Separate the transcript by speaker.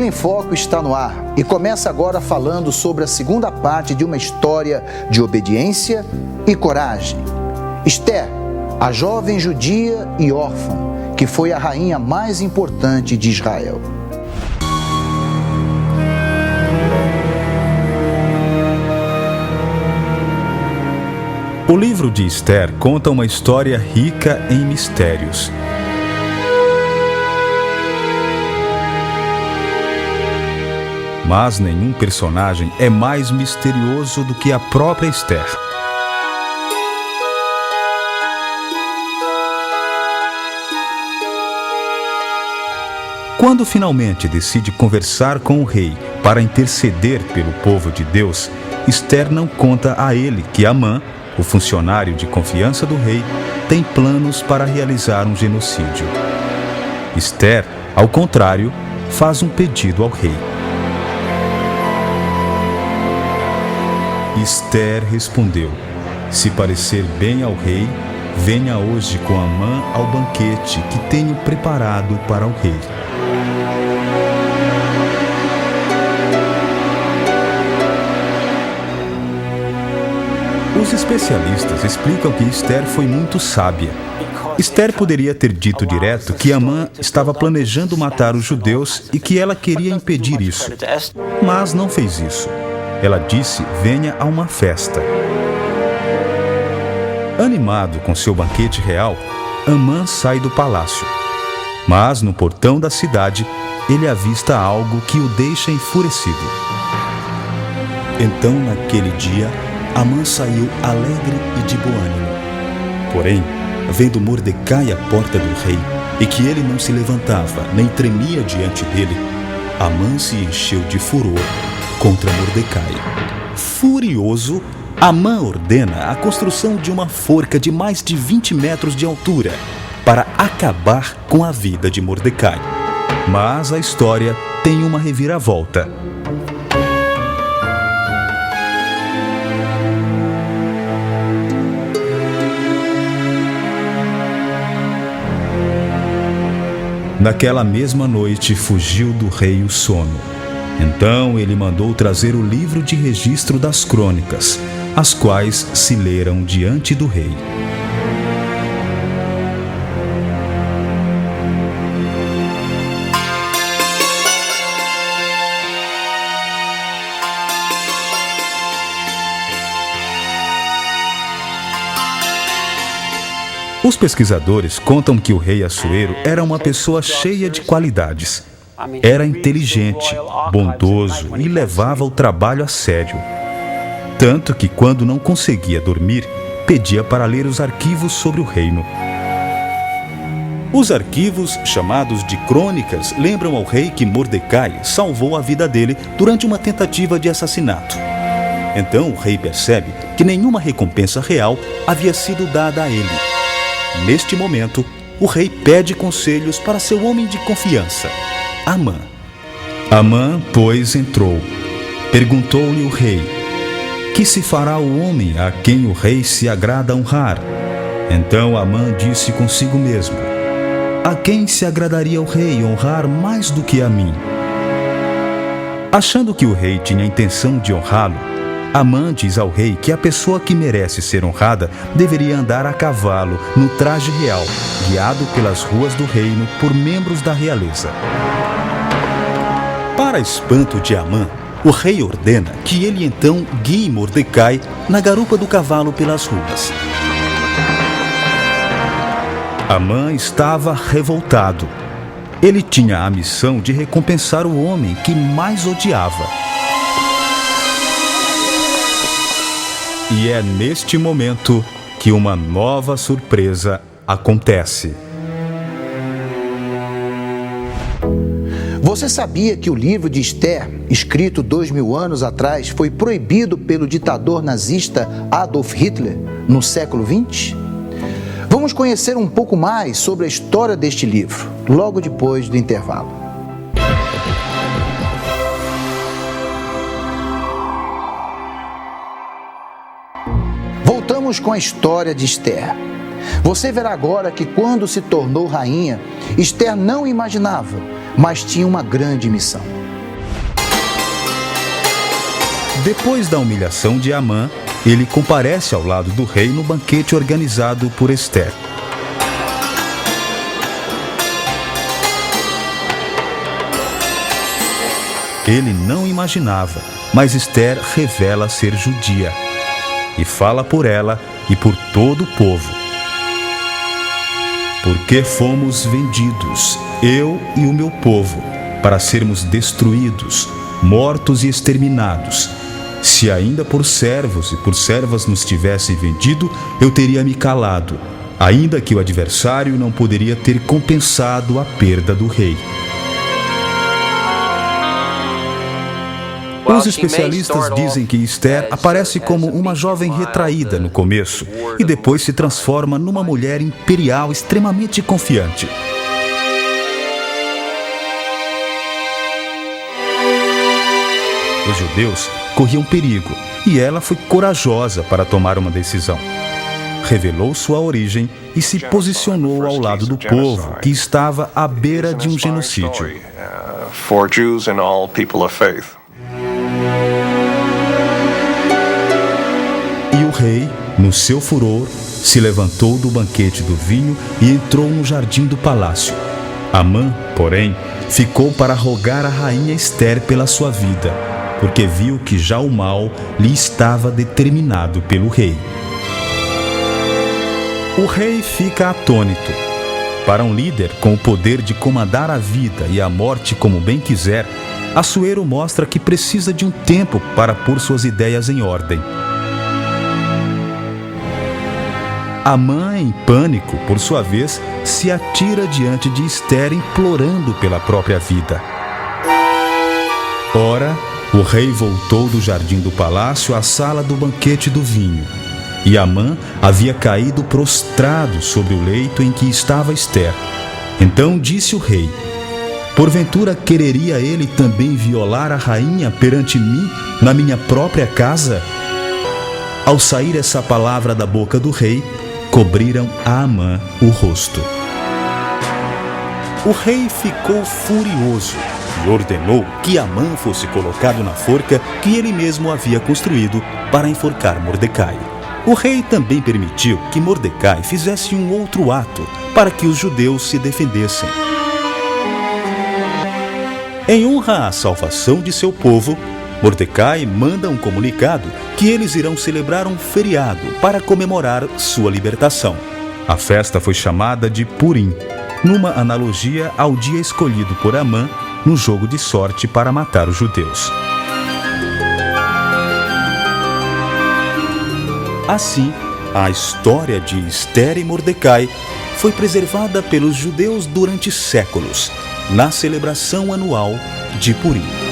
Speaker 1: em Foco está no ar e começa agora falando sobre a segunda parte de uma história de obediência e coragem. Esther, a jovem judia e órfã, que foi a rainha mais importante de Israel.
Speaker 2: O livro de Esther conta uma história rica em mistérios. Mas nenhum personagem é mais misterioso do que a própria Esther. Quando finalmente decide conversar com o rei para interceder pelo povo de Deus, Esther não conta a ele que Amã, o funcionário de confiança do rei, tem planos para realizar um genocídio. Esther, ao contrário, faz um pedido ao rei. Esther respondeu: "Se parecer bem ao rei, venha hoje com Amã ao banquete que tenho preparado para o rei." Os especialistas explicam que Esther foi muito sábia. Esther poderia ter dito direto que Amã estava planejando matar os judeus e que ela queria impedir isso. Mas não fez isso. Ela disse: "Venha a uma festa." Animado com seu banquete real, Amã sai do palácio. Mas no portão da cidade, ele avista algo que o deixa enfurecido.
Speaker 3: Então, naquele dia, Amã saiu alegre e de bom ânimo. Porém, vendo Mordecai à porta do rei, e que ele não se levantava nem tremia diante dele, Amã se encheu de furor contra Mordecai. Furioso, Amã ordena a construção de uma forca de mais de 20 metros de altura para acabar com a vida de Mordecai.
Speaker 2: Mas a história tem uma reviravolta. Naquela mesma noite fugiu do rei o sono. Então ele mandou trazer o livro de registro das crônicas, as quais se leram diante do rei. Os pesquisadores contam que o rei Assuero era uma pessoa cheia de qualidades. Era inteligente, bondoso e levava o trabalho a sério. Tanto que, quando não conseguia dormir, pedia para ler os arquivos sobre o reino.
Speaker 3: Os arquivos, chamados de crônicas, lembram ao rei que Mordecai salvou a vida dele durante uma tentativa de assassinato. Então o rei percebe que nenhuma recompensa real havia sido dada a ele. Neste momento, o rei pede conselhos para seu homem de confiança, Amã.
Speaker 2: Amã, pois, entrou. Perguntou-lhe o rei: "Que se fará o homem a quem o rei se agrada honrar?" Então Amã disse consigo mesmo: "A quem se agradaria o rei honrar mais do que a mim?" Achando que o rei tinha intenção de honrá-lo, Amã diz ao rei que a pessoa que merece ser honrada deveria andar a cavalo no traje real, guiado pelas ruas do reino por membros da realeza.
Speaker 3: Para espanto de Amã, o rei ordena que ele então guie Mordecai na garupa do cavalo pelas ruas.
Speaker 2: Amã estava revoltado. Ele tinha a missão de recompensar o homem que mais odiava. E é neste momento que uma nova surpresa acontece.
Speaker 1: Você sabia que o livro de Esther, escrito 2000 anos atrás, foi proibido pelo ditador nazista Adolf Hitler no século XX? Vamos conhecer um pouco mais sobre a história deste livro, logo depois do intervalo. Voltamos com a história de Esther. Você verá agora que quando se tornou rainha, Esther não imaginava, mas tinha uma grande missão.
Speaker 2: Depois da humilhação de Amã, ele comparece ao lado do rei no banquete organizado por Ester. Ele não imaginava, mas Ester revela ser judia e fala por ela e por todo o povo. Porque fomos vendidos, eu e o meu povo, para sermos destruídos, mortos e exterminados. Se ainda por servos e por servas nos tivessem vendido, eu teria me calado, ainda que o adversário não poderia ter compensado a perda do rei. Os especialistas dizem que Ester aparece como uma jovem retraída no começo e depois se transforma numa mulher imperial extremamente confiante. Os judeus corriam perigo e ela foi corajosa para tomar uma decisão. Revelou sua origem e se posicionou ao lado do povo que estava à beira de um genocídio. E o rei, no seu furor, se levantou do banquete do vinho e entrou no jardim do palácio. Amã, porém, ficou para rogar à rainha Ester pela sua vida, porque viu que já o mal lhe estava determinado pelo rei. O rei fica atônito. Para um líder com o poder de comandar a vida e a morte como bem quiser, Assuero mostra que precisa de um tempo para pôr suas ideias em ordem. Amã, em pânico, por sua vez, se atira diante de Ester implorando pela própria vida. Ora, o rei voltou do jardim do palácio à sala do banquete do vinho. E Amã havia caído prostrado sobre o leito em que estava Ester. Então disse o rei: porventura quereria ele também violar a rainha perante mim na minha própria casa? Ao sair essa palavra da boca do rei, cobriram a Amã o rosto. O rei ficou furioso e ordenou que Amã fosse colocado na forca que ele mesmo havia construído para enforcar Mordecai. O rei também permitiu que Mordecai fizesse um outro ato para que os judeus se defendessem. Em honra à salvação de seu povo, Mordecai manda um comunicado que eles irão celebrar um feriado para comemorar sua libertação. A festa foi chamada de Purim, numa analogia ao dia escolhido por Amã no jogo de sorte para matar os judeus. Assim, a história de Ester e Mordecai foi preservada pelos judeus durante séculos, na celebração anual de Purim.